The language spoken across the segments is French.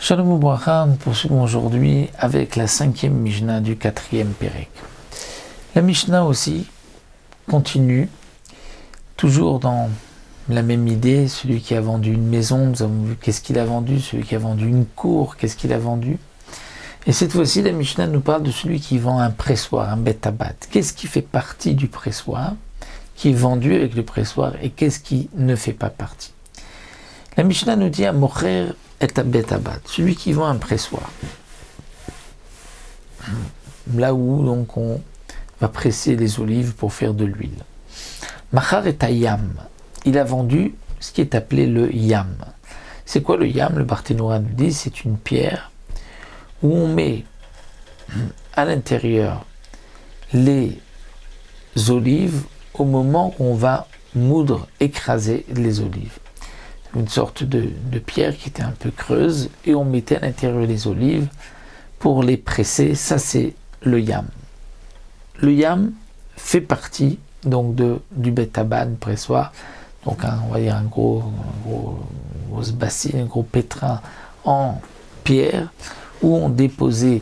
Shalom Ubracha, nous poursuivons aujourd'hui avec la 5e Mishnah du 4e Pérek. La Mishnah aussi continue, toujours dans la même idée, celui qui a vendu une maison, nous avons vu qu'est-ce qu'il a vendu, celui qui a vendu une cour, qu'est-ce qu'il a vendu. Et cette fois-ci, la Mishnah nous parle de celui qui vend un pressoir, un betabat. Qu'est-ce qui fait partie du pressoir, qui est vendu avec le pressoir, et qu'est-ce qui ne fait pas partie. La Mishnah nous dit à Mocher et à betabat, celui qui vend un pressoir. Là où donc on va presser les olives pour faire de l'huile. Machar et yam, il a vendu ce qui est appelé le yam. C'est quoi le yam? Le Barthénoura nous dit, c'est une pierre où on met à l'intérieur les olives au moment où on va moudre, écraser les olives. Une sorte de pierre qui était un peu creuse et on mettait à l'intérieur les olives pour les presser. Ça, c'est le yam. Le yam fait partie donc du betabat, pressoir. Donc on va dire une grosse bassine, un gros pétrin en pierre où on déposait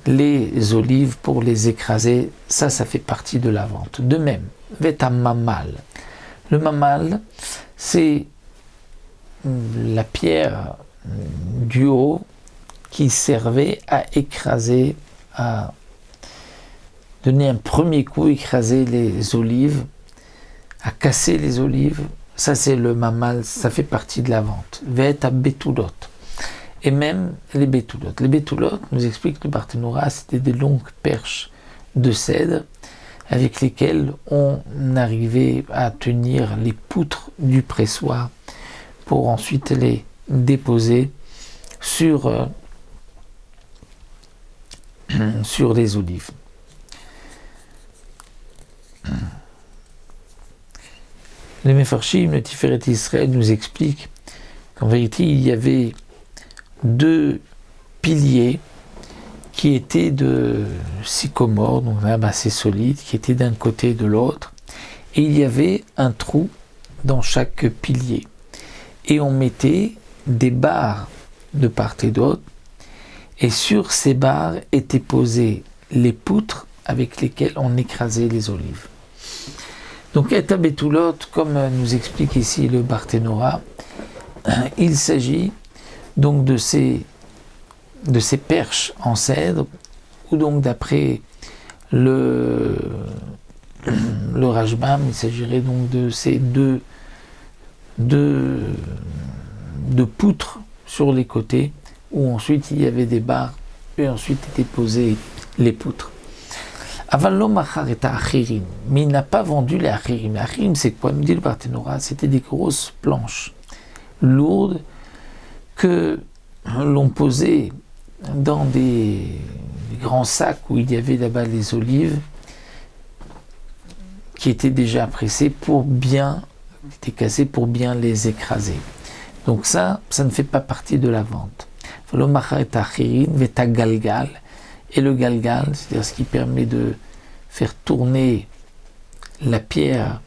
les olives pour les écraser. Ça fait partie de la vente. De même, mamal. Le mamal, c'est la pierre du haut qui servait à écraser, à donner un premier coup, écraser les olives, à casser les olives. Ça, c'est le mamal, ça fait partie de la vente. Veta betulot. Et même les betulot. Les betulot, nous explique le Barthénoura, c'était des longues perches de cèdre avec lesquelles on arrivait à tenir les poutres du pressoir pour ensuite les déposer sur les olives. Les Mefarshim, le Tiferet Israël nous explique qu'en vérité il y avait deux piliers qui étaient de sycomore, donc assez solides, qui étaient d'un côté et de l'autre, et il y avait un trou dans chaque pilier. Et on mettait des barres de part et d'autre, et sur ces barres étaient posées les poutres avec lesquelles on écrasait les olives. Donc, Eta Betulot, comme nous explique ici le Barthénoura, il s'agit donc de ces perches en cèdre, ou donc d'après le Rajbam, il s'agirait donc de ces deux poutres sur les côtés, où ensuite il y avait des barres, et ensuite étaient posées les poutres. Avallo machar et achirim, mais il n'a pas vendu les achirim. Les achirim, c'est quoi? Nous dit le Barthénoura, c'était des grosses planches lourdes que l'on posait dans des grands sacs où il y avait là-bas les olives qui étaient déjà pressées étaient cassées pour bien les écraser. Donc ça ne fait pas partie de la vente. Avallo machar et achirim, veta galgal. Et le galgal, c'est-à-dire ce qui permet de faire tourner la pierre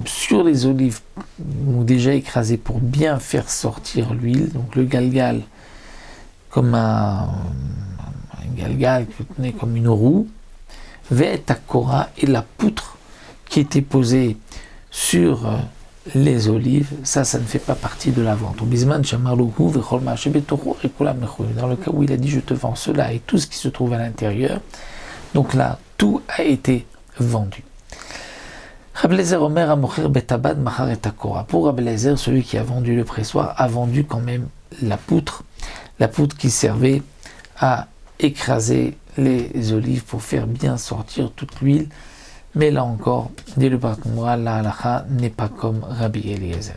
sur les olives déjà écrasées pour bien faire sortir l'huile. Donc le galgal, comme un galgal qui tenait comme une roue, Ve'et akora, et la poutre qui était posée sur les olives, ça ne fait pas partie de la vente. Dans le cas où il a dit je te vends cela et tout ce qui se trouve à l'intérieur, donc là tout a été vendu. Rabbi Eliezer Omer Amocher Betabad Machar et Akora. Pour Rabbi Eliezer, celui qui a vendu le pressoir a vendu quand même la poutre qui servait à écraser les olives pour faire bien sortir toute l'huile. Mais là encore, dit le Barthénoura, la halacha n'est pas comme Rabbi Eliezer.